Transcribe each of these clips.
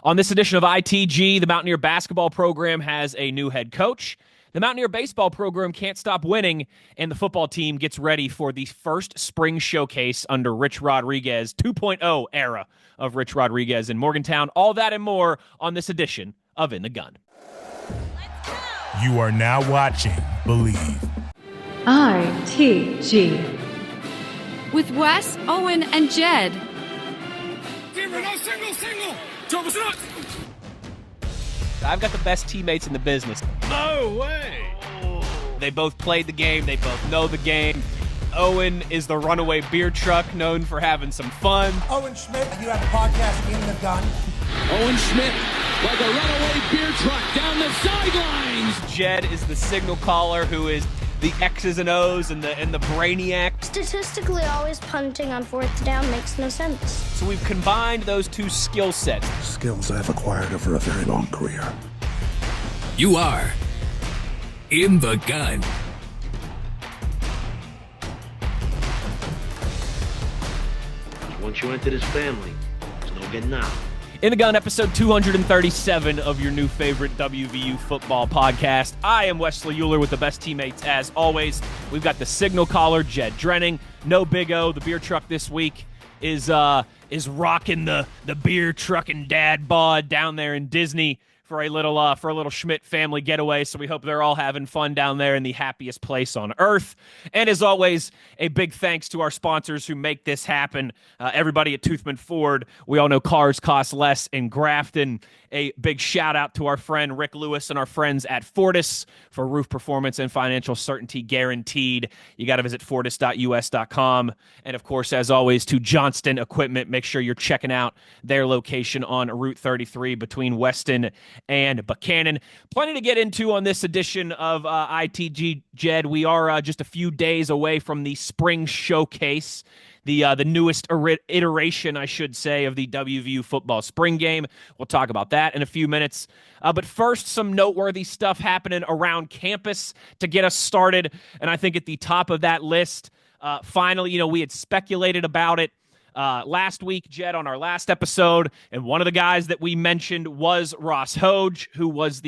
On this edition of ITG, the Mountaineer basketball program has a new head coach. The Mountaineer baseball program can't stop winning, and the football team gets ready for the first spring showcase under Rich Rodriguez 2.0 era of Rich Rodriguez in Morgantown. All that and more on this edition of In the Gun. You are now watching Believe. ITG. With Wes, Owen, and Jed. Single. I've got the best teammates in the business. No way. They both played the game. They both know the game. Owen is the runaway beer truck known for having some fun. Owen Schmidt, you have a podcast, In the Gun. Owen Schmidt, like a runaway beer truck down the sidelines. Jed is the signal caller who is the X's and O's and the brainiac. Statistically, always punting on fourth down makes no sense. So we've combined those two skill sets. Skills I've acquired over a very long career. You are In the Gun. Once you enter this family, there's no getting out. In the Gun, episode 237 of your new favorite WVU football podcast. I am Wesley Euler with the best teammates as always. We've got the signal caller, Jed Drenning. No Big O, the beer truck this week is rocking the beer trucking dad bod down there in Disney for a little Schmidt family getaway. So we hope they're all having fun down there in the happiest place on earth. And as always, a big thanks to our sponsors who make this happen. Everybody at Toothman Ford. We all know cars cost less in Grafton. A big shout out to our friend Rick Lewis and our friends at Fortis for roof performance and financial certainty guaranteed. You got to visit fortis.us.com. And of course, as always, to Johnston Equipment. Make sure you're checking out their location on Route 33 between Weston and Buchanan. Plenty to get into on this edition of ITG, Jed. We are just a few days away from the spring showcase, the newest iteration, I should say, of the WVU football spring game. We'll talk about that in a few minutes. But first, some noteworthy stuff happening around campus to get us started. And I think at the top of that list, finally, we had speculated about it last week, Jed, on our last episode, and one of the guys that we mentioned was Ross Hoge, who was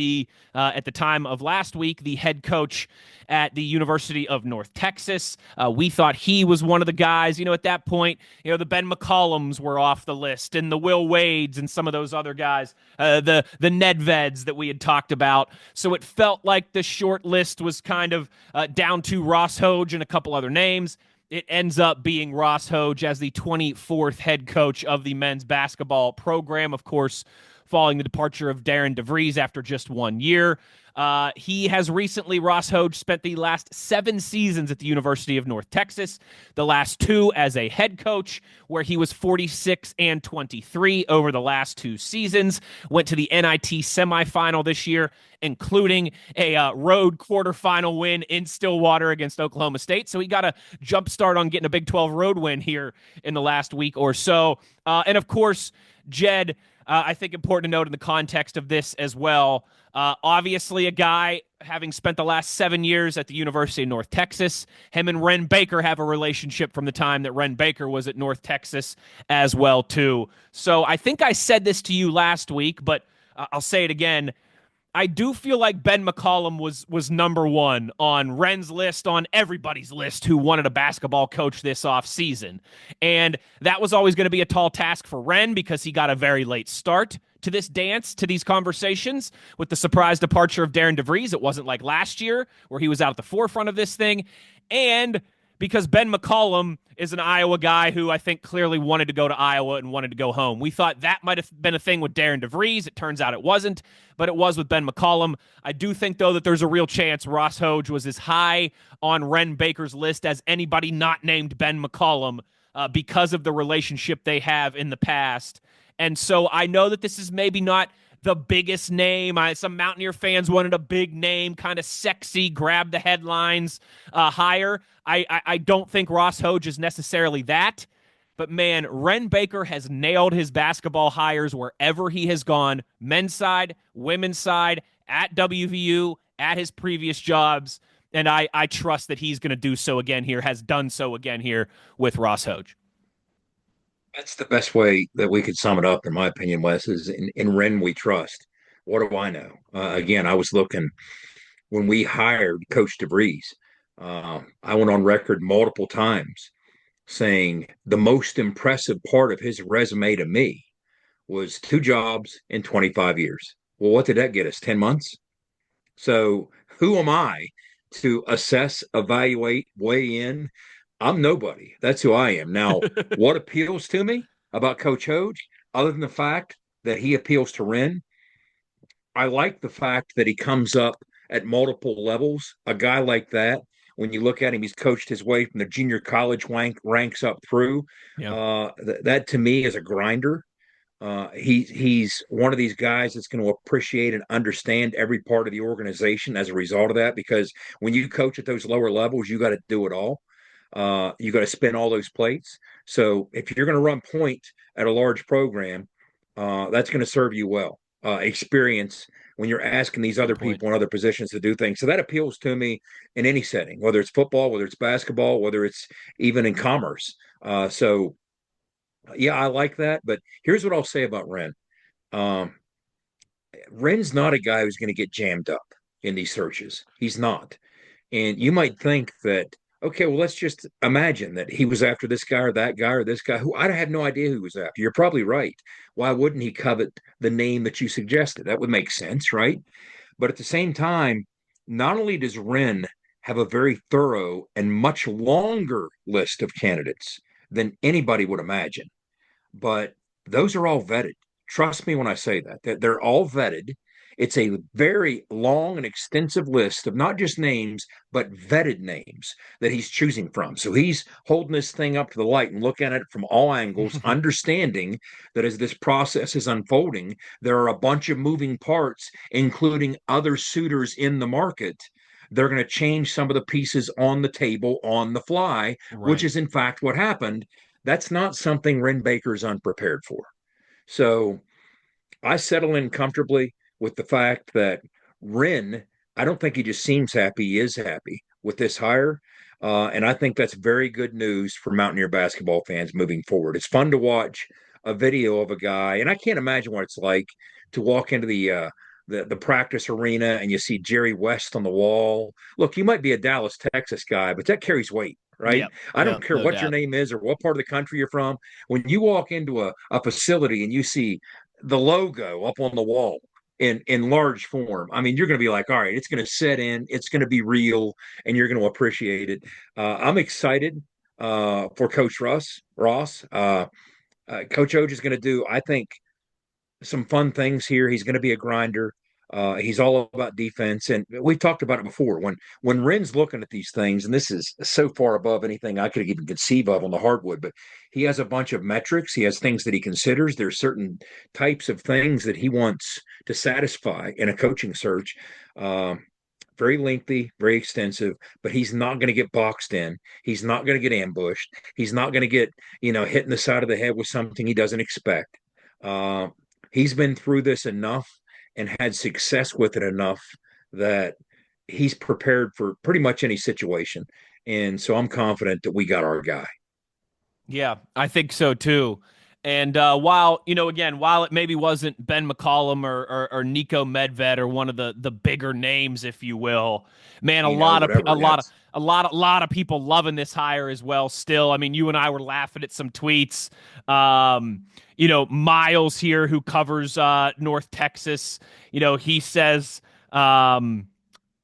at the time of last week, the head coach at the University of North Texas. We thought he was one of the guys. At that point, the Ben McCollums were off the list, and the Will Wades and some of those other guys, the Nedveds that we had talked about. So it felt like the short list was kind of down to Ross Hoge and a couple other names. It ends up being Ross Hoge as the 24th head coach of the men's basketball program, of course, following the departure of Darren DeVries after just 1 year. He has recently, Ross Hoge, spent the last 7 seasons at the University of North Texas, the last 2 as a head coach, where he was 46-23 over the last 2 seasons, went to the NIT semifinal this year, including a road quarterfinal win in Stillwater against Oklahoma State. So he got a jump start on getting a Big 12 road win here in the last week or so. And of course, Jed, I think important to note in the context of this as well, obviously a guy having spent the last 7 years at the University of North Texas. Him and Ren Baker have a relationship from the time that Ren Baker was at North Texas as well, too. So I think I said this to you last week, but I'll say it again. I do feel like Ben McCollum was number one on Ren's list, on everybody's list who wanted a basketball coach this offseason. And that was always going to be a tall task for Ren because he got a very late start to this dance, to these conversations with the surprise departure of Darren DeVries. It wasn't like last year where he was out at the forefront of this thing. And because Ben McCollum is an Iowa guy who I think clearly wanted to go to Iowa and wanted to go home. We thought that might have been a thing with Darren DeVries. It turns out it wasn't, but it was with Ben McCollum. I do think, though, that there's a real chance Ross Hoge was as high on Ren Baker's list as anybody not named Ben McCollum because of the relationship they have in the past. And so I know that this is maybe not the biggest name. Some Mountaineer fans wanted a big name, kind of sexy, grab the headlines hire. I don't think Ross Hoge is necessarily that. But, man, Ren Baker has nailed his basketball hires wherever he has gone, men's side, women's side, at WVU, at his previous jobs. And I trust that he's going to do so again here, has done so again here with Ross Hoge. That's the best way that we could sum it up, in my opinion, Wes, is in Ren we trust. What do I know? Again, I was looking when we hired Coach DeVries. I went on record multiple times saying the most impressive part of his resume to me was 2 jobs in 25 years. Well, what did that get us? 10 months? So who am I to assess, evaluate, weigh in? I'm nobody. That's who I am. Now, what appeals to me about Coach Hoge, other than the fact that he appeals to Ren, I like the fact that he comes up at multiple levels. A guy like that, when you look at him, he's coached his way from the junior college ranks up through. Yeah. That to me is a grinder. He's one of these guys that's going to appreciate and understand every part of the organization as a result of that. Because when you coach at those lower levels, you got to do it all. You got to spin all those plates. So if you're going to run point at a large program, that's going to serve you well. Experience when you're asking these other people in other positions to do things. So that appeals to me in any setting, whether it's football, whether it's basketball, whether it's even in commerce. So yeah, I like that. But here's what I'll say about Ren. Um, Ren's not a guy who's going to get jammed up in these searches. He's not. And you might think that, okay, well, let's just imagine that he was after this guy or that guy or this guy who I have no idea who he was after. You're probably right. Why wouldn't he covet the name that you suggested? That would make sense, right? But at the same time, not only does Ren have a very thorough and much longer list of candidates than anybody would imagine, but those are all vetted. Trust me when I say that they're all vetted. It's a very long and extensive list of not just names, but vetted names that he's choosing from. So he's holding this thing up to the light and looking at it from all angles, understanding that as this process is unfolding, there are a bunch of moving parts, including other suitors in the market. They're going to change some of the pieces on the table on the fly, which is in fact what happened. That's not something Ren Baker's unprepared for. So I settle in comfortably with the fact that Ren, I don't think he just seems happy, he is happy with this hire. And I think that's very good news for Mountaineer basketball fans moving forward. It's fun to watch a video of a guy, and I can't imagine what it's like to walk into the practice arena and you see Jerry West on the wall. Look, you might be a Dallas, Texas guy, but that carries weight, right? Yep. I don't Yep, care no what your doubt. name is or what part of the country you're from. When you walk into a facility and you see the logo up on the wall in large form, I mean, you're going to be like, all right, it's going to set in, it's going to be real, and you're going to appreciate it. I'm excited for Coach Ross. Coach Oj is going to do, I think, some fun things here. He's going to be a grinder. He's all about defense, and we've talked about it before. When Ren's looking at these things, and this is so far above anything I could even conceive of on the hardwood, but he has a bunch of metrics. He has things that he considers. There's certain types of things that he wants to satisfy in a coaching search. Very lengthy, very extensive, but he's not going to get boxed in. He's not going to get ambushed. He's not going to get, hit in the side of the head with something he doesn't expect. Uh, he's been through this enough and had success with it enough that he's prepared for pretty much any situation. And so I'm confident that we got our guy. Yeah, I think so too. And while, again, while it maybe wasn't Ben McCollum or Nico Medved or one of the bigger names, if you will, man, Whatever. Yes. a lot of people loving this hire as well. Still, I mean, you and I were laughing at some tweets. Miles here, who covers North Texas, he says,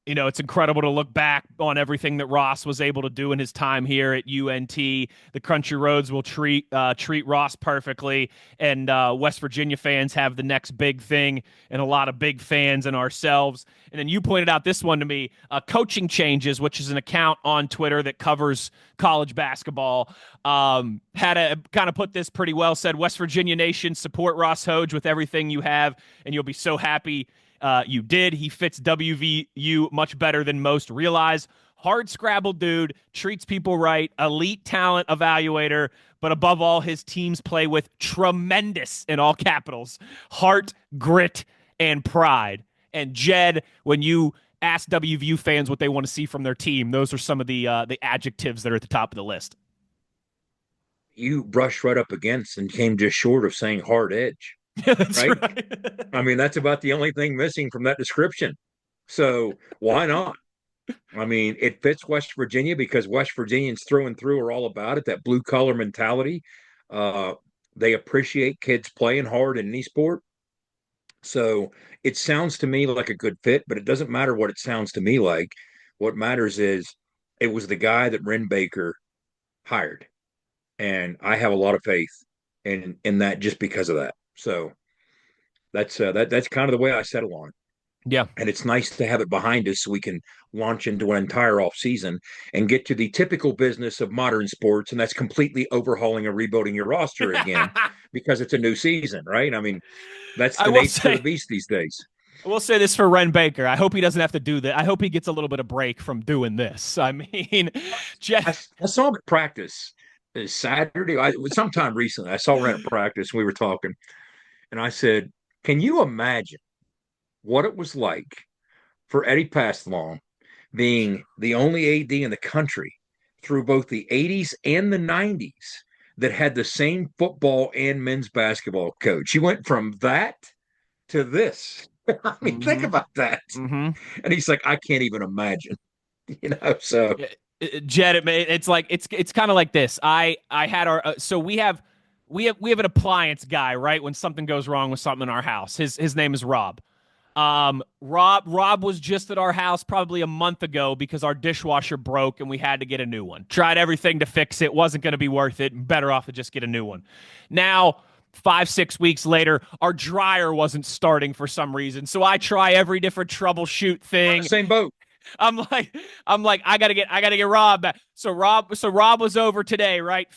it's incredible to look back on everything that Ross was able to do in his time here at UNT. The country roads will treat Ross perfectly, and West Virginia fans have the next big thing, and a lot of big fans and ourselves. And then you pointed out this one to me, Coaching Changes, which is an account on Twitter that covers college basketball, had a kind of put this pretty well, said, West Virginia Nation, support Ross Hoge with everything you have, and you'll be so happy you did. He fits WVU much better than most realize. Hard scrabble dude, treats people right, elite talent evaluator, but above all, his teams play with tremendous, in all capitals, heart, grit, and pride. And Jed, when you ask WVU fans what they want to see from their team, those are some of the adjectives that are at the top of the list. you brushed right up against and came just short of saying hard edge, That's right? right. I mean, that's about the only thing missing from that description. So why not? I mean, it fits West Virginia because West Virginians through and through are all about it, that blue collar mentality. Uh, they appreciate kids playing hard in any sport. So it sounds to me like a good fit, but it doesn't matter what it sounds to me like. What matters is it was the guy that Ren Baker hired. And I have a lot of faith in that just because of that. So that's kind of the way I settle on it. Yeah. And it's nice to have it behind us so we can launch into an entire off season and get to the typical business of modern sports, and that's completely overhauling and rebuilding your roster again because it's a new season, right? I mean, that's I the will nature of say, the beast these days. I will say this for Ren Baker. I hope he doesn't have to do that. I hope he gets a little bit of break from doing this. I mean, I saw him at practice Saturday. Sometime recently, I saw Ren at practice. And we were talking, and I said, "Can you imagine what it was like for Eddie Pastelong being the only AD in the country through both the 80s and the 90s that had the same football and men's basketball coach? He went from that to this. I mean, think about that." Mm-hmm. And he's like, "I can't even imagine," so. Jed, it's like it's kind of like this. I had our so we have an appliance guy, right? When something goes wrong with something in our house, his name is Rob. Rob was just at our house probably a month ago because our dishwasher broke and we had to get a new one. Tried everything to fix it, wasn't going to be worth it. Better off to just get a new one. Now, 5-6 weeks later, our dryer wasn't starting for some reason, so I try every different troubleshoot thing. Same boat. I'm like, I gotta get Rob back. So Rob was over today, right?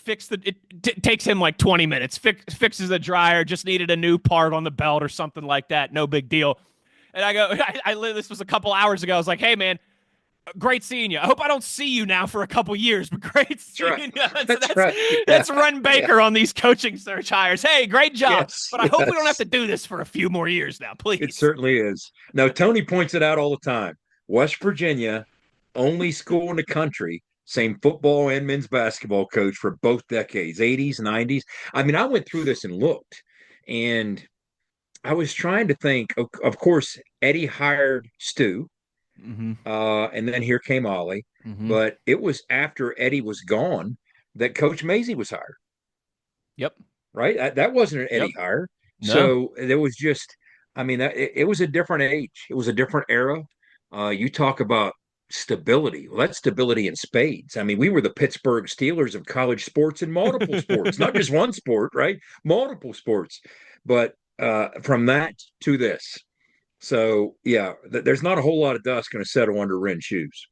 Takes him like 20 minutes. Fixes the dryer. Just needed a new part on the belt or something like that. No big deal. And I go, this was a couple hours ago. I was like, hey man, great seeing you. I hope I don't see you now for a couple years, but great seeing you. That's right. That's Ren Baker on these coaching search hires. Hey, great job. Yes, but I hope we don't have to do this for a few more years now, please. It certainly is. Now, Tony points it out all the time. West Virginia, only school in the country, same football and men's basketball coach for both decades, 80s, 90s. I mean, I went through this and looked, and I was trying to think. Of course, Eddie hired Stu, and then here came Ollie. But it was after Eddie was gone that Coach Mazey was hired. Yep. Right? That wasn't an Eddie hire. No. So there was just, I mean, it was a different age. It was a different era. You talk about stability. Well, that's stability in spades. I mean, we were the Pittsburgh Steelers of college sports in multiple sports, not just one sport, right? Multiple sports. But from that to this. So, yeah, there's not a whole lot of dust going to settle under Ren's shoes.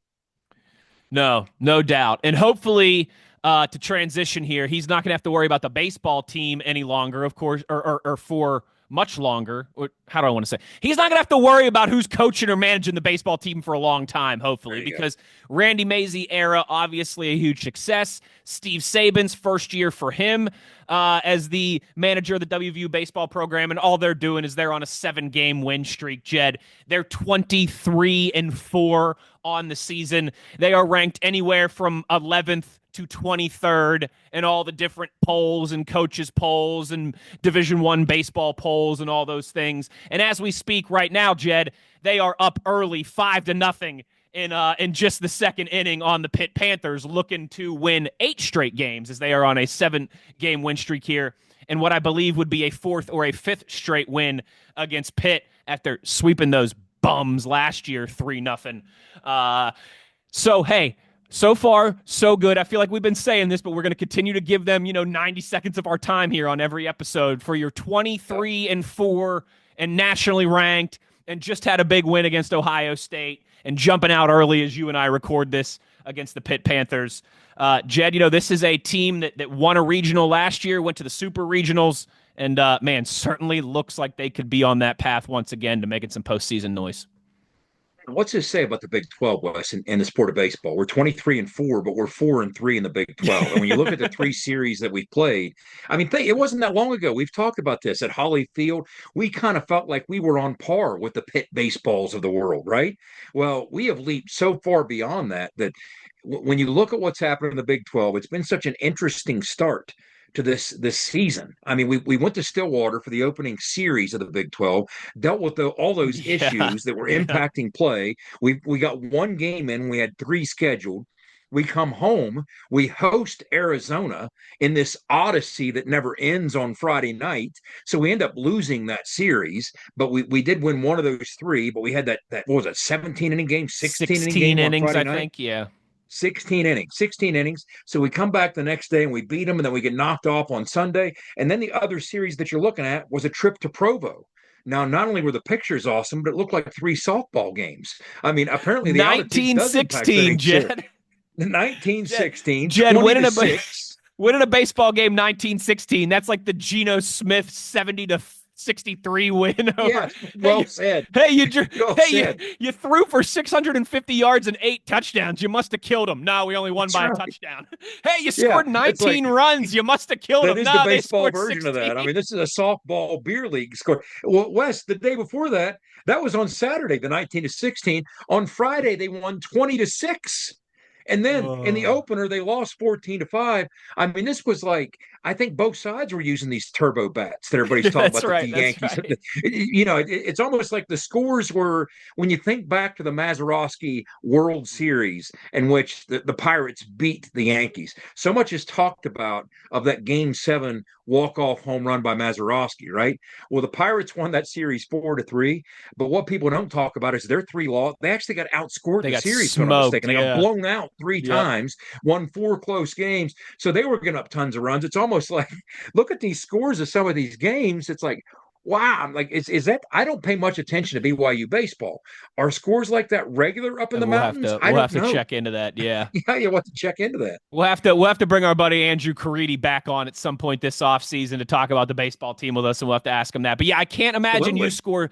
No doubt. And hopefully, to transition here, he's not going to have to worry about the baseball team any longer, of course, or for much longer. Or how do I want to say? He's not going to have to worry about who's coaching or managing the baseball team for a long time, hopefully, because Randy Mazey era, obviously a huge success. Steve Saban's first year for him as the manager of the WVU baseball program, and all they're doing is they're on a 7-game win streak, Jed. They're 23-4 on the season. They are ranked anywhere from 11th to 23rd in all the different polls and coaches polls and Division I baseball polls and all those things. And as we speak right now, Jed, they are up early 5-0 in just the second inning on the Pitt Panthers, looking to win 8 straight games as they are on a 7-game win streak here, and what I believe would be a 4th or a 5th straight win against Pitt after sweeping those bums last year 3-0. So, hey, so far, so good. I feel like we've been saying this, but we're going to continue to give them, 90 seconds of our time here on every episode for your 23-4 and nationally ranked and just had a big win against Ohio State and jumping out early as you and I record this against the Pitt Panthers. Jed, this is a team that won a regional last year, went to the Super Regionals, and, man, certainly looks like they could be on that path once again to making some postseason noise. What's this say about the Big 12, Wes, in the sport of baseball? We're 23-4, but we're 4-3 in the Big 12. And when you look at the 3 series that we've played, I mean, it wasn't that long ago. We've talked about this at Holly Field. We kind of felt like we were on par with the Pitt baseballs of the world, right? Well, we have leaped so far beyond that when you look at what's happened in the Big 12, it's been such an interesting start. to this season. I mean, we went to Stillwater for the opening series of the Big 12, dealt with all those issues that were impacting play. We got one game in, we had 3 scheduled. We come home, we host Arizona in this odyssey that never ends on Friday night. So we end up losing that series, but we did win one of those 3, but we had that what was it, 17 inning game, 16 inning game innings, on Friday I night? think, yeah. 16 innings. So we come back the next day and we beat them, and then we get knocked off on Sunday. And then the other series that you're looking at was a trip to Provo. Now, not only were the pictures awesome, but it looked like 3 softball games. I mean, apparently the 1916, Jed. 1916, Jed, winning a a baseball game 1916. That's like the Geno Smith 70-63 win. Yeah, well said. Hey, you threw for 650 yards and 8 touchdowns. You must have killed him. No, we only won by a touchdown. Hey, you scored 19 runs. You must have killed him. That is no, the baseball version 16. of that. I mean, this is a softball beer league score. Well, Wes, the day before that was on Saturday, the 19-16. On Friday, they won 20-6. And then in the opener, they lost 14-5. I mean, this was like, I think both sides were using these turbo bats that everybody's talking about. Right, the Yankees. Right. It's almost like the scores were, when you think back to the Mazeroski World Series in which the Pirates beat the Yankees. So much is talked about of that Game 7 walk-off home run by Mazeroski, right? Well, the Pirates won that series 4-3. But what people don't talk about is their 3 loss. They actually got outscored in the series, if I'm not mistaken. They got blown out 3 times, won 4 close games. So they were giving up tons of runs. It's almost like, look at these scores of some of these games. It's like, wow. I'm like, is that, I don't pay much attention to BYU baseball. Are scores like that regular up in the mountains? We'll have to check into that. Yeah. Yeah, you'll have to check into that. We'll have to bring our buddy Andrew Caridi back on at some point this offseason to talk about the baseball team with us, and we'll have to ask him that. But yeah, I can't imagine you score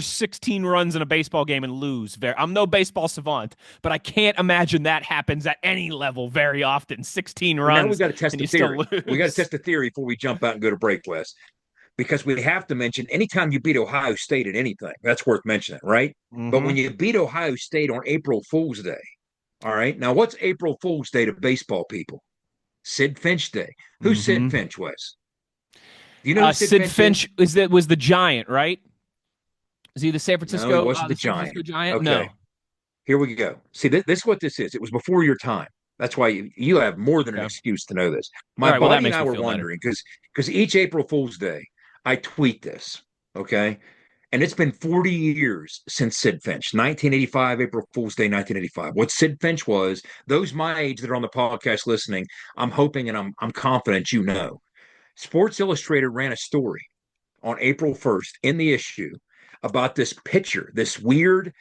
16 runs in a baseball game and lose. I'm no baseball savant, but I can't imagine that happens at any level very often. 16 runs. Now we got to test the theory. We got to test the theory before we jump out and go to break, Wes. Because we have to mention, anytime you beat Ohio State at anything, that's worth mentioning, right? Mm-hmm. But when you beat Ohio State on April Fool's Day, all right? Now, what's April Fool's Day to baseball people? Sid Finch Day. Who's Sid Finch, Wes? Do you know who Sid Finch was the Giant, right? Is he the San Francisco? No, he wasn't the Giant. Giant? Okay. No. Here we go. See, this is what this is. It was before your time. That's why you have more than an excuse to know this. My buddy and I were wondering, because each April Fool's Day, I tweet this, okay? And it's been 40 years since Sid Finch, 1985, April Fool's Day, 1985. What Sid Finch was, those my age that are on the podcast listening, I'm hoping and I'm confident you know. Sports Illustrated ran a story on April 1st in the issue about this pitcher, this weird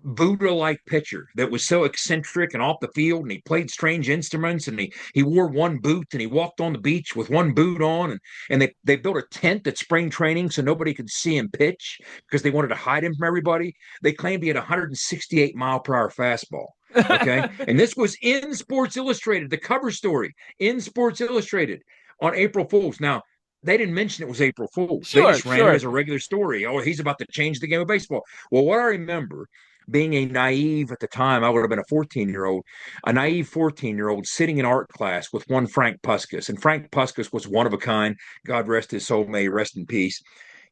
Buddha-like pitcher that was so eccentric and off the field, and he played strange instruments, and he wore one boot, and he walked on the beach with one boot on, and they built a tent at spring training so nobody could see him pitch because they wanted to hide him from everybody. They claimed he had 168 mile per hour fastball. Okay. And this was in Sports Illustrated, the cover story in Sports Illustrated on April Fool's. Now, they didn't mention it was April Fool's. They just ran it as a regular story. Oh, he's about to change the game of baseball. Well, what I remember, being a naive at the time, I would have been a naive 14-year-old sitting in art class with one Frank Puskas. And Frank Puskas was one of a kind. God rest his soul, may he rest in peace.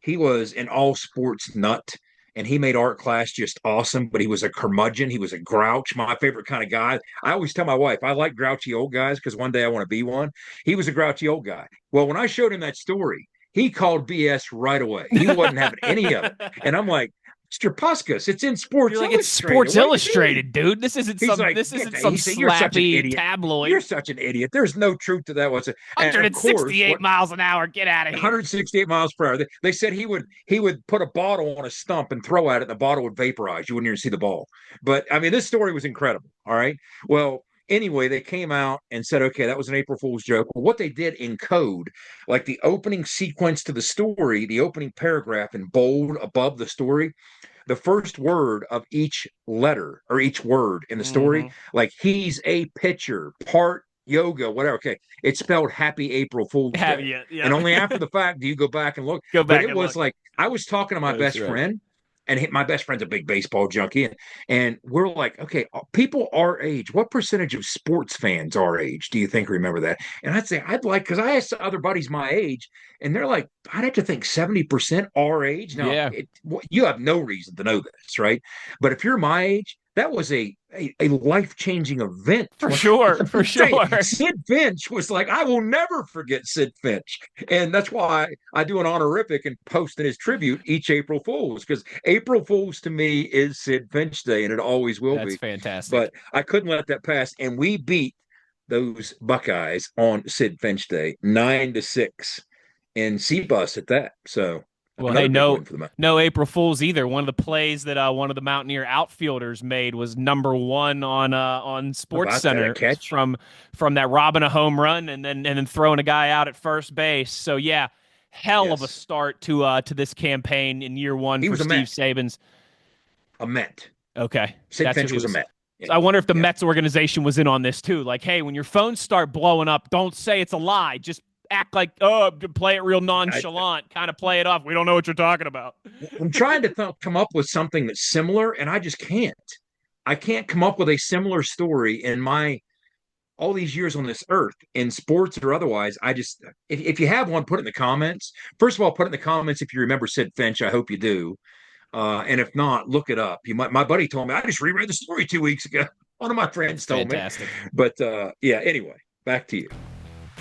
He was an all sports nut, and he made art class just awesome, but he was a curmudgeon. He was a grouch, my favorite kind of guy. I always tell my wife, I like grouchy old guys because one day I want to be one. He was a grouchy old guy. Well, when I showed him that story, he called BS right away. He wasn't having any of it. And I'm like, Mr. Puskas, it's in Sports Illustrated. It's Sports Illustrated, dude. This isn't some slappy tabloid. You're such an idiot. There's no truth to that whatsoever. 168 miles an hour. Get out of here. 168 miles per hour. They said he would put a bottle on a stump and throw at it, and the bottle would vaporize. You wouldn't even see the ball. But I mean, this story was incredible. All right. Well, anyway, they came out and said, okay, that was an April Fool's joke. Well, what they did in code, like the opening sequence to the story, the opening paragraph in bold above the story, the first word of each letter or each word in the story, like he's a pitcher, part yoga, whatever. Okay. It's spelled Happy April Fool's Day. Yeah. And only after the fact do you go back and look. But it was like, I was talking to my best friend, my best friend's a big baseball junkie, and we're like, okay, people our age, what percentage of sports fans our age do you think remember that? And I'd say because I asked other buddies my age, and they're like, I'd have to think 70% our age. Now, Yeah. you have no reason to know this, right? But if you're my age, that was a life-changing event. For sure. Sid Finch was like, I will never forget Sid Finch. And that's why I do an honorific and post in his tribute each April Fool's, because April Fool's to me is Sid Finch Day, and it always will be. That's fantastic. But I couldn't let that pass. And we beat those Buckeyes on Sid Finch Day 9-6 in C-Bus at that. So well, hey, no April Fools either. One of the plays that one of the Mountaineer outfielders made was number one on Sports Center catch from that robbing a home run and then throwing a guy out at first base. So yeah, hell of a start to this campaign in year one for Steve Saban's. A Met. Okay, Sid Finch was a Met. So I wonder if the Mets organization was in on this too. Like, hey, when your phones start blowing up, don't say it's a lie. Just act like, play it real nonchalant, kind of play it off. We don't know what you're talking about. I'm trying to come up with something that's similar, and I just can't. I can't come up with a similar story in all these years on this earth, in sports or otherwise. If you have one, put it in the comments. First of all, put it in the comments if you remember Sid Finch. I hope you do. And if not, look it up. My buddy told me, I just reread the story 2 weeks ago. One of my friends told me. But anyway, back to you.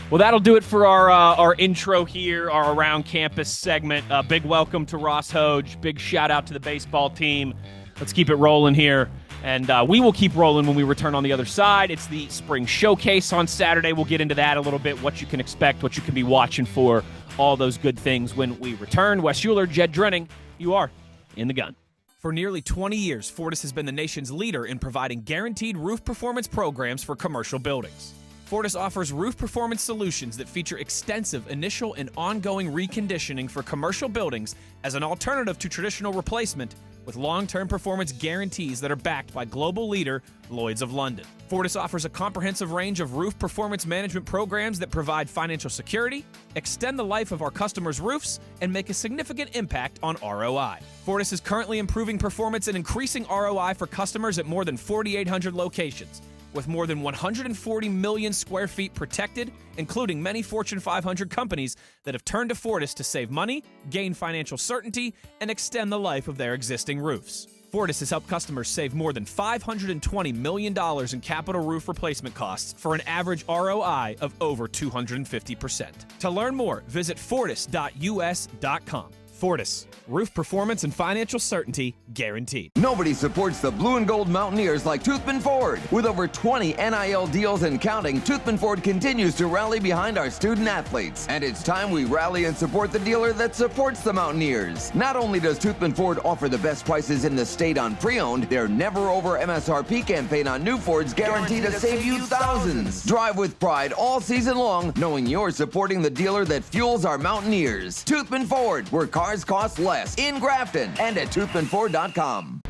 Well, that'll do it for our intro here, our Around Campus segment. Big welcome to Ross Hoge. Big shout out to the baseball team. Let's keep it rolling here. And we will keep rolling when we return on the other side. It's the Spring Showcase on Saturday. We'll get into that a little bit, what you can expect, what you can be watching for, all those good things when we return. Wes Euler, Jed Drenning, you are in the gun. For nearly 20 years, Fortis has been the nation's leader in providing guaranteed roof performance programs for commercial buildings. Fortis offers roof performance solutions that feature extensive initial and ongoing reconditioning for commercial buildings as an alternative to traditional replacement, with long-term performance guarantees that are backed by global leader Lloyd's of London. Fortis offers a comprehensive range of roof performance management programs that provide financial security, extend the life of our customers' roofs, and make a significant impact on ROI. Fortis is currently improving performance and increasing ROI for customers at more than 4,800 locations, with more than 140 million square feet protected, including many Fortune 500 companies that have turned to Fortis to save money, gain financial certainty, and extend the life of their existing roofs. Fortis has helped customers save more than $520 million in capital roof replacement costs for an average ROI of over 250%. To learn more, visit fortis.us.com. Fortis, roof performance and financial certainty guaranteed. Nobody supports the blue and gold Mountaineers like Toothman Ford. With over 20 NIL deals and counting, Toothman Ford continues to rally behind our student athletes. And it's time we rally and support the dealer that supports the Mountaineers. Not only does Toothman Ford offer the best prices in the state on pre-owned, their never over MSRP campaign on new Fords guaranteed to save you thousands. Drive with pride all season long, knowing you're supporting the dealer that fuels our Mountaineers. Toothman Ford, where cars cost less, in Grafton and at toothmanford.com.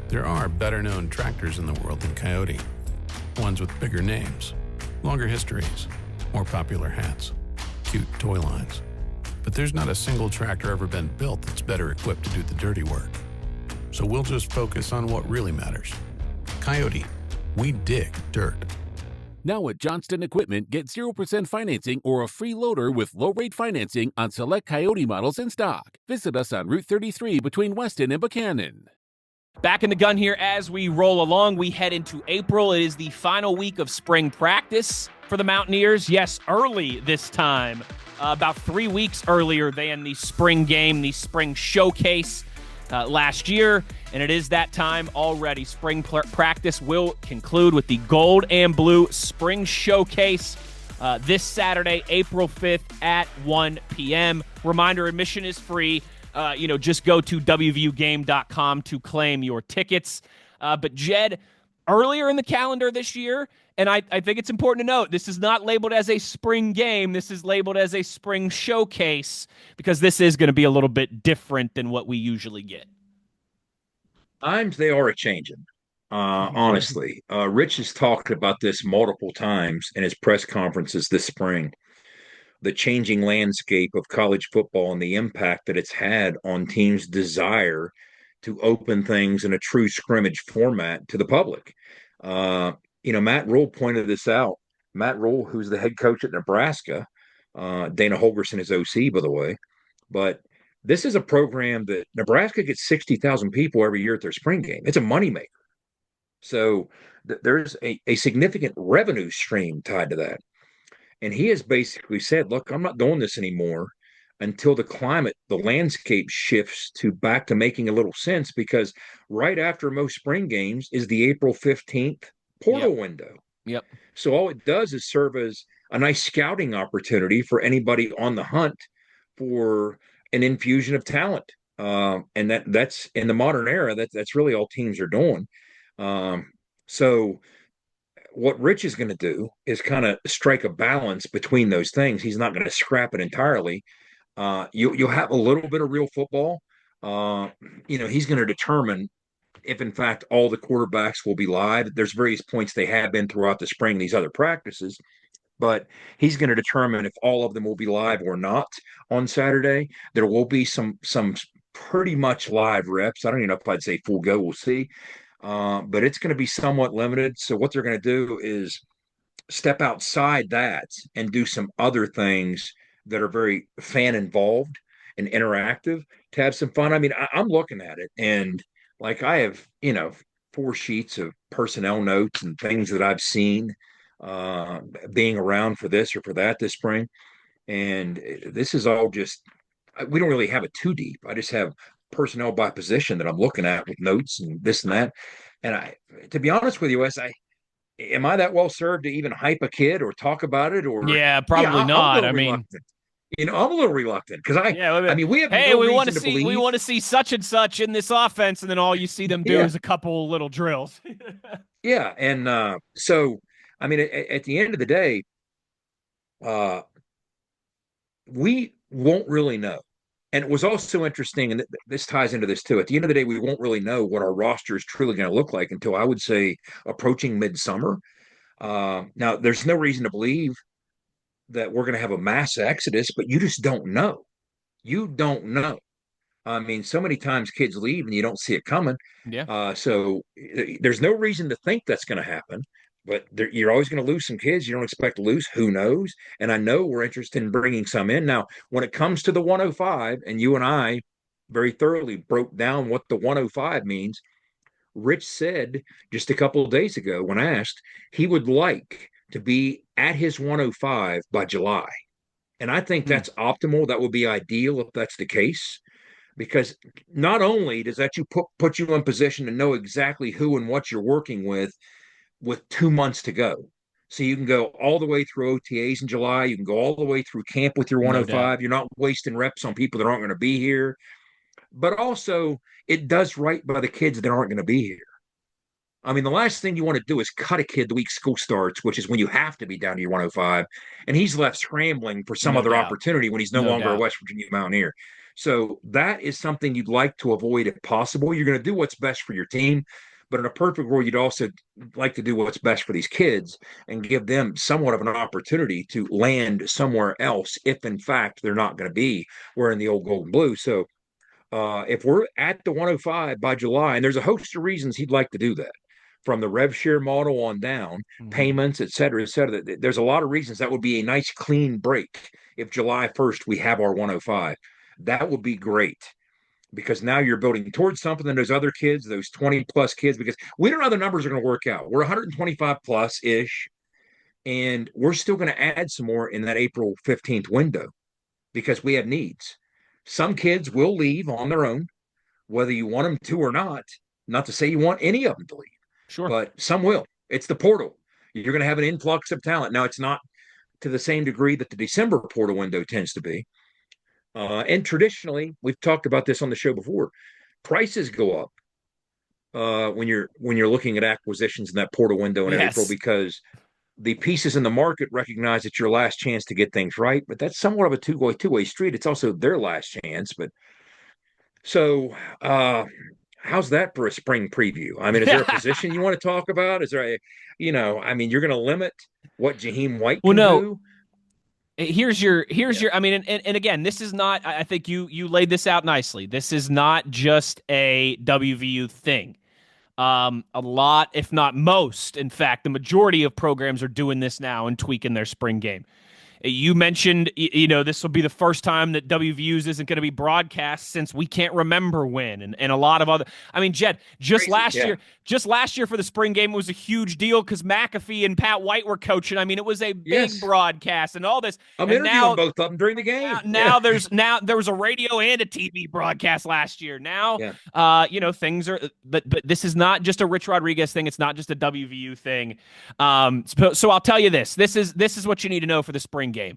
There are better-known tractors in the world than Coyote. Ones with bigger names, longer histories, more popular hats, cute toy lines. But there's not a single tractor ever been built that's better equipped to do the dirty work. So we'll just focus on what really matters. Coyote, we dig dirt. Now at Johnston Equipment, get 0% financing or a free loader with low-rate financing on select Coyote models in stock. Visit us on Route 33 between Weston and Buchanan. Back in the gun here as we roll along. We head into April. It is the final week of spring practice for the Mountaineers. Yes, early this time, about 3 weeks earlier than the spring game, the spring showcase last year. And it is that time already. Spring practice will conclude with the Gold and Blue Spring Showcase this Saturday, April 5th at 1 p.m. Reminder, admission is free. Just go to WVUgame.com to claim your tickets. But Jed, earlier in the calendar this year, and I think it's important to note, this is not labeled as a spring game. This is labeled as a spring showcase because this is going to be a little bit different than what we usually get. Times they are a-changing, honestly. Rich has talked about this multiple times in his press conferences this spring, the changing landscape of college football and the impact that it's had on teams' desire to open things in a true scrimmage format to the public. Matt Rule pointed this out. Matt Rule, who's the head coach at Nebraska, Dana Holgerson is OC, by the way, but this is a program that Nebraska gets 60,000 people every year at their spring game. It's a moneymaker. So there's a significant revenue stream tied to that. And he has basically said, look, I'm not doing this anymore until the landscape shifts back to making a little sense, because right after most spring games is the April 15th portal window. Yep. So all it does is serve as a nice scouting opportunity for anybody on the hunt for an infusion of talent. And that's in the modern era, that's really all teams are doing. So what Rich is going to do is kind of strike a balance between those things. He's not going to scrap it entirely. You'll have a little bit of real football. He's going to determine if, in fact, all the quarterbacks will be live. There's various points they have been throughout the spring, these other practices, but he's going to determine if all of them will be live or not on Saturday. There will be some pretty much live reps. I don't even know if I'd say full go. We'll see. But it's going to be somewhat limited. So what they're going to do is step outside that and do some other things that are very fan involved and interactive to have some fun. I mean, I'm looking at it, and like I have, 4 sheets of personnel notes and things that I've seen being around for this or for that this spring. And this is all just, we don't really have it too deep. I just have personnel by position that I'm looking at with notes and this and that. And to be honest with you, Wes, am I that well served to even hype a kid or talk about it? Or probably not. I mean, I'm a little reluctant because we have we want to see such and such in this offense, and then all you see them do is a couple little drills. Yeah, and so I mean, at the end of the day, we won't really know. And it was also interesting, and this ties into this too. At the end of the day, we won't really know what our roster is truly going to look like until, I would say, approaching midsummer. Now, there's no reason to believe that we're going to have a mass exodus, but you just don't know. You don't know. I mean, so many times kids leave and you don't see it coming. Yeah. So there's no reason to think that's going to happen. But you're always going to lose some kids you don't expect to lose. Who knows? And I know we're interested in bringing some in. Now, when it comes to the 105, and you and I very thoroughly broke down what the 105 means, Rich said just a couple of days ago when asked, he would like to be at his 105 by July. And I think that's optimal. That would be ideal if that's the case, because not only does that put you in position to know exactly who and what you're working with 2 months to go. So you can go all the way through OTAs in July. You can go all the way through camp with your 105. You're not wasting reps on people that aren't going to be here. But also, it does right by the kids that aren't going to be here. I mean, the last thing you want to do is cut a kid the week school starts, which is when you have to be down to your 105, and he's left scrambling for some other opportunity when he's no longer a West Virginia Mountaineer. So that is something you'd like to avoid if possible. You're going to do what's best for your team. But in a perfect world, you'd also like to do what's best for these kids and give them somewhat of an opportunity to land somewhere else if, in fact, they're not going to be wearing the old gold and blue. So if we're at the 105 by July, and there's a host of reasons he'd like to do that, from the rev share model on down, payments, et cetera, there's a lot of reasons that would be a nice clean break if July 1st we have our 105. That would be great, because now you're building towards something. And those other kids, those 20 plus kids, because we don't know how the numbers are going to work out. We're 125 plus ish, and we're still going to add some more in that April 15th window because we have needs. Some kids will leave on their own, whether you want them to or not. Not to say you want any of them to leave. Sure. But some will. It's the portal. You're going to have an influx of talent. Now, it's not to the same degree that the December portal window tends to be. And traditionally, we've talked about this on the show before, prices go up when you're looking at acquisitions in that portal window in April, because the pieces in the market recognize it's your last chance to get things right. But that's somewhat of a two-way street. It's also their last chance. But so how's that for a spring preview? I mean, is there a position you want to talk about? Is there I mean, you're going to limit what Jaheim White can do? I mean, and again, this is not, I think you laid this out nicely. This is not just a WVU thing. A lot, if not most, in fact, the majority of programs are doing this now and tweaking their spring game. You mentioned, this will be the first time that WVU's isn't going to be broadcast since we can't remember when, and a lot of other. I mean, Jed, just last year for the spring game, it was a huge deal because McAfee and Pat White were coaching. I mean, it was a big broadcast and all this. I'm and interviewing now, both of them during the game. Now there was a radio and a TV broadcast last year. Now, things are, but this is not just a Rich Rodriguez thing. It's not just a WVU thing. So I'll tell you this. This is what you need to know for the spring game.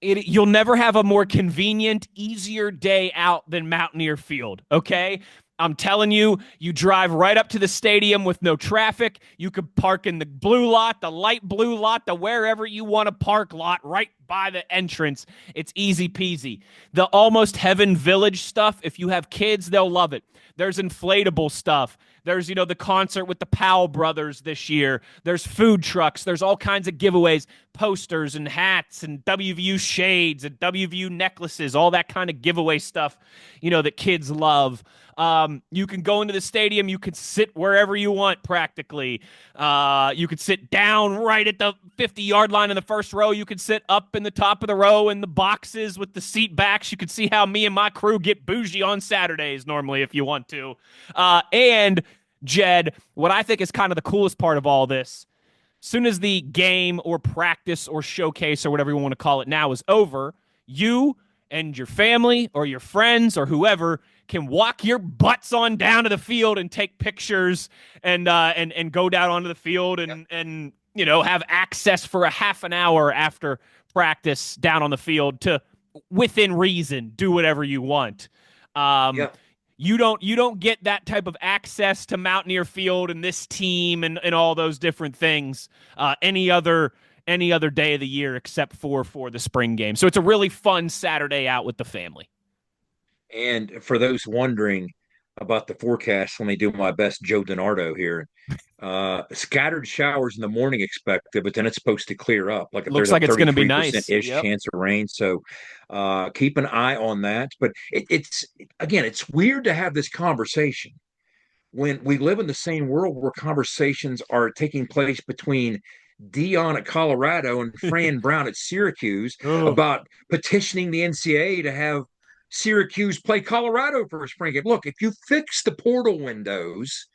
You'll never have a more convenient, easier day out than Mountaineer Field, okay? I'm telling you, you drive right up to the stadium with no traffic. You could park in the blue lot, the light blue lot, the wherever you want to park lot right by the entrance. It's easy peasy. The Almost Heaven Village stuff, if you have kids, they'll love it. There's inflatable stuff. There's, the concert with the Powell brothers this year. There's food trucks. There's all kinds of giveaways, posters and hats and WVU shades and WVU necklaces, all that kind of giveaway stuff, that kids love. You can go into the stadium. You can sit wherever you want practically. You could sit down right at the 50-yard line in the first row. You could sit up in the top of the row in the boxes with the seat backs. You could see how me and my crew get bougie on Saturdays normally if you want to. And Jed, what I think is kind of the coolest part of all this, soon as the game or practice or showcase or whatever you want to call it now is over, you and your family or your friends or whoever can walk your butts on down to the field and take pictures and go down onto the field and have access for a half an hour after practice down on the field to, within reason, do whatever you want. You don't get that type of access to Mountaineer Field and this team and all those different things any other day of the year except for the spring game. So it's a really fun Saturday out with the family. And for those wondering about the forecast, let me do my best Joe DiNardo here. Scattered showers in the morning expected, but then it's supposed to clear up. Looks like it's going to be nice. Chance of rain. So keep an eye on that. But it's weird to have this conversation when we live in the same world where conversations are taking place between Dion at Colorado and Fran Brown at Syracuse about petitioning the NCAA to have Syracuse play Colorado for a spring game. Look, if you fix the portal windows,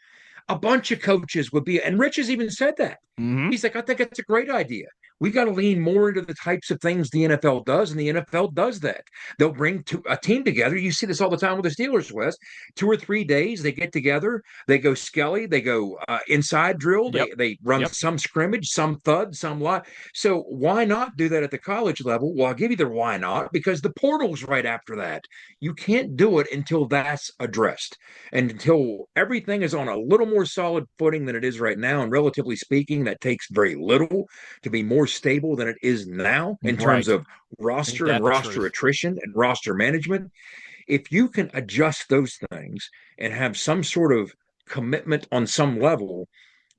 a bunch of coaches would be, and Rich has even said that. Mm-hmm. He's like, I think that's a great idea. We got to lean more into the types of things the NFL does, and the NFL does that. They'll bring a team together. You see this all the time with the Steelers, Wes. 2 or 3 days, they get together. They go skelly. They go inside drill. Yep. They run some scrimmage, some thud, some lot. So why not do that at the college level? Well, I'll give you the why not, because the portal's right after that. You can't do it until that's addressed and until everything is on a little more solid footing than it is right now. And relatively speaking, that takes very little to be more stable than it is now in terms of roster and roster attrition and roster management. If you can adjust those things and have some sort of commitment on some level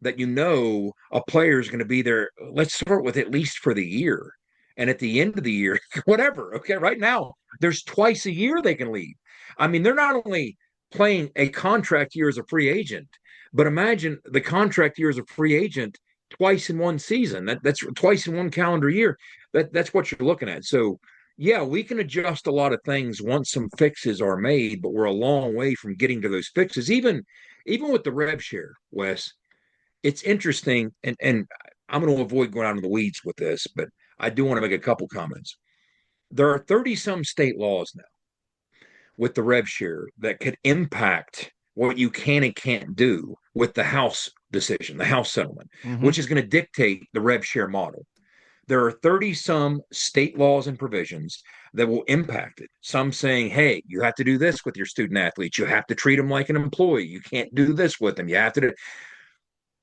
that a player is going to be there, let's start with at least for the year. And at the end of the year, whatever. Okay, right now, there's twice a year they can leave. I mean, they're not only playing a contract year as a free agent, but imagine the contract year as a free agent twice in one season. That's twice in one calendar year. That's what you're looking at. So, yeah, we can adjust a lot of things once some fixes are made, but we're a long way from getting to those fixes. Even with the rev share, Wes, it's interesting, and I'm going to avoid going out in the weeds with this, but I do want to make a couple comments. There are 30-some state laws now with the rev share that could impact what you can and can't do with the House decision, the House settlement, which is going to dictate the rev share model. There are 30-some state laws and provisions that will impact it. Some saying, hey, you have to do this with your student athletes. You have to treat them like an employee. You can't do this with them. You have to do.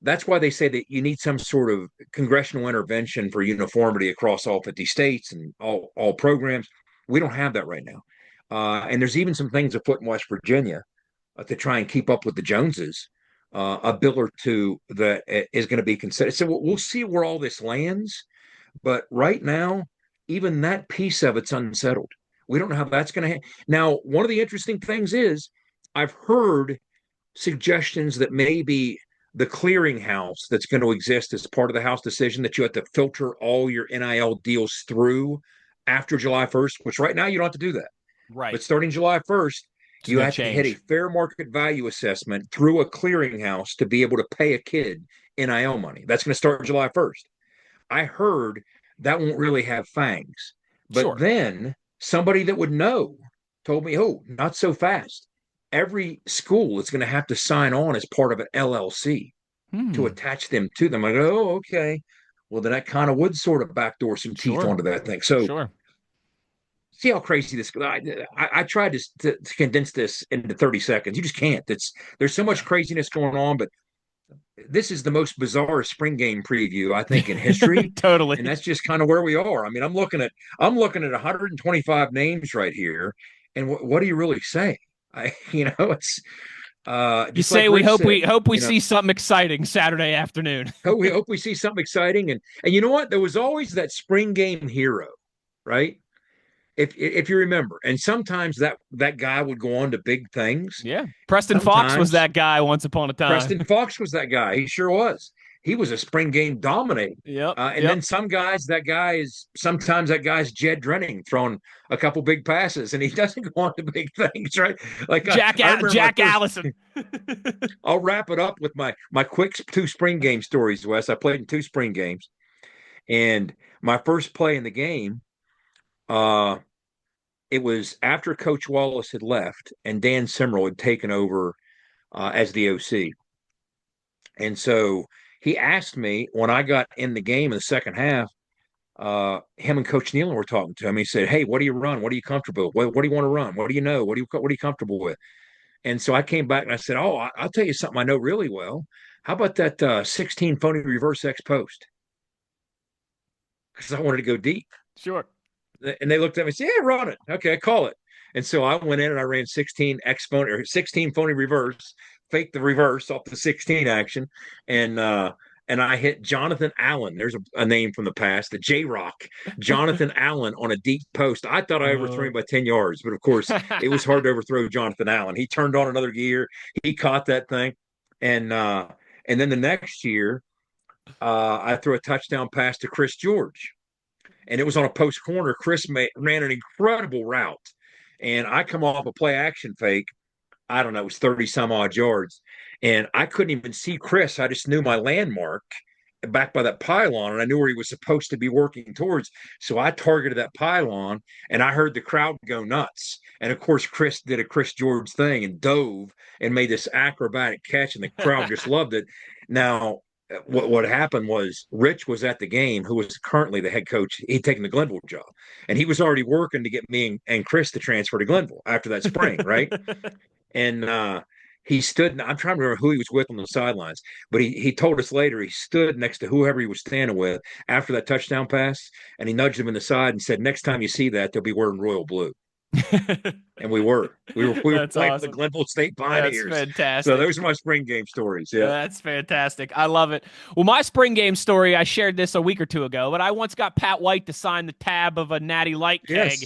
That's why they say that you need some sort of congressional intervention for uniformity across all 50 states and all programs. We don't have that right now. And there's even some things afoot in West Virginia to try and keep up with the Joneses. A bill or two that is going to be considered. So we'll see where all this lands. But right now, even that piece of it's unsettled. We don't know how that's going to Now, one of the interesting things is I've heard suggestions that maybe the clearinghouse that's going to exist as part of the House decision, that you have to filter all your NIL deals through after July 1st, which right now you don't have to do that. Right. But starting July 1st, you have change. to hit a fair market value assessment through a clearinghouse to be able to pay a kid NIL money. That's going to start July 1st. I heard that won't really have fangs. But then somebody that would know told me, oh, not so fast. Every school is going to have to sign on as part of an LLC to attach them to them. I go, oh, okay. Well, then that kind of would sort of backdoor some teeth onto that thing. So see how crazy this. I tried to condense this into 30 seconds. You just can't. There's so much craziness going on, but this is the most bizarre spring game preview I think in history. Totally. And that's just kind of where we are. I mean, I'm looking at 125 names right here, and what do you really say? It's you say we hope we see something exciting Saturday afternoon. We hope we see something exciting, and you know what? There was always that spring game hero, right? If you remember, and sometimes that guy would go on to big things. Yeah, Preston Fox was that guy once upon a time. Preston Fox was that guy. He sure was. He was a spring game dominating. Yep. Then sometimes that guy's Jed Drenning throwing a couple big passes, and he doesn't go on to big things, right? Like Jack Allison. I'll wrap it up with my quick 2 spring game stories, Wes. I played in 2 spring games, and my first play in the game, it was after Coach Wallace had left and Dan Simmerl had taken over as the OC. And so he asked me when I got in the game in the second half, him and Coach Nealon were talking to him. He said, hey, what do you run? What are you comfortable with? What do you want to run? What do you know? What are you comfortable with? And so I came back and I said, oh, I'll tell you something I know really well. How about that 16 phony reverse X post? Because I wanted to go deep. Sure. And they looked at me and said, yeah, run it. Okay, call it. And so I went in and I ran 16 phony reverse, faked the reverse off the 16 action. And I hit Jonathan Allen. There's a name from the past, the J-Rock, Jonathan Allen on a deep post. I thought I overthrew him by 10 yards, but of course it was hard to overthrow Jonathan Allen. He turned on another gear. He caught that thing. And then the next year, I threw a touchdown pass to Chris George. And it was on a post corner. Chris ran an incredible route. And I come off a play action fake. I don't know, it was 30 some odd yards. And I couldn't even see Chris. I just knew my landmark back by that pylon. And I knew where he was supposed to be working towards. So I targeted that pylon and I heard the crowd go nuts. And of course, Chris did a Chris George thing and dove and made this acrobatic catch. And the crowd just loved it. Now, what happened was Rich was at the game, who was currently the head coach. He'd taken the Glenville job, and he was already working to get me and Chris to transfer to Glenville after that spring, right? And he stood. I'm trying to remember who he was with on the sidelines, but he told us later he stood next to whoever he was standing with after that touchdown pass, and he nudged him in the side and said, "Next time you see that, they'll be wearing royal blue." And we were playing awesome. the Glenville State Pioneers. That's fantastic. So those are my spring game stories. Yeah, that's fantastic. I love it. Well, my spring game story, I shared this a week or two ago, but I once got Pat White to sign the tab of a Natty Light keg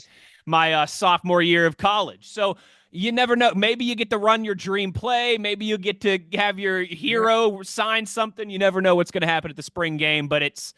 my sophomore year of college. So you never know. Maybe you get to run your dream play. Maybe you get to have your hero sign something. You never know what's going to happen at the spring game, but it's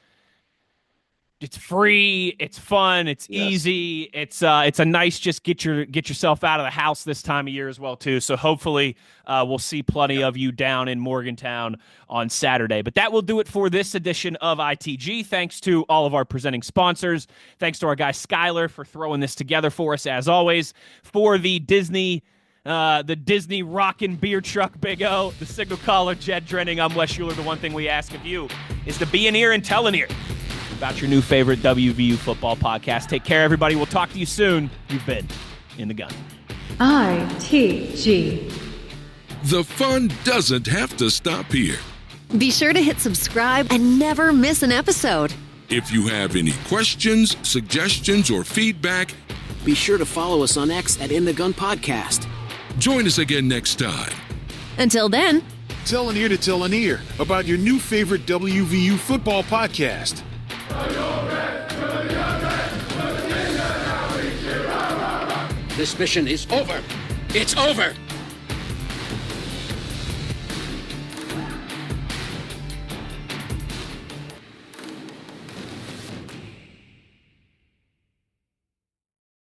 free, it's fun, it's easy, it's a nice just get yourself out of the house this time of year as well too. So hopefully we'll see plenty of you down in Morgantown on Saturday. But that will do it for this edition of ITG. Thanks to all of our presenting sponsors. Thanks to our guy Skyler for throwing this together for us as always. For the Disney rockin' beer truck Big O, the signal caller Jed Drenning, I'm Wes Schuler. The one thing we ask of you is to be an ear and tell an ear about your new favorite WVU football podcast. Take care, everybody. We'll talk to you soon. You've been In the Gun. ITG. The fun doesn't have to stop here. Be sure to hit subscribe and never miss an episode. If you have any questions, suggestions, or feedback, be sure to follow us on X at In the Gun Podcast. Join us again next time. Until then, tell an ear to tell an ear about your new favorite WVU football podcast. This mission is over. It's over.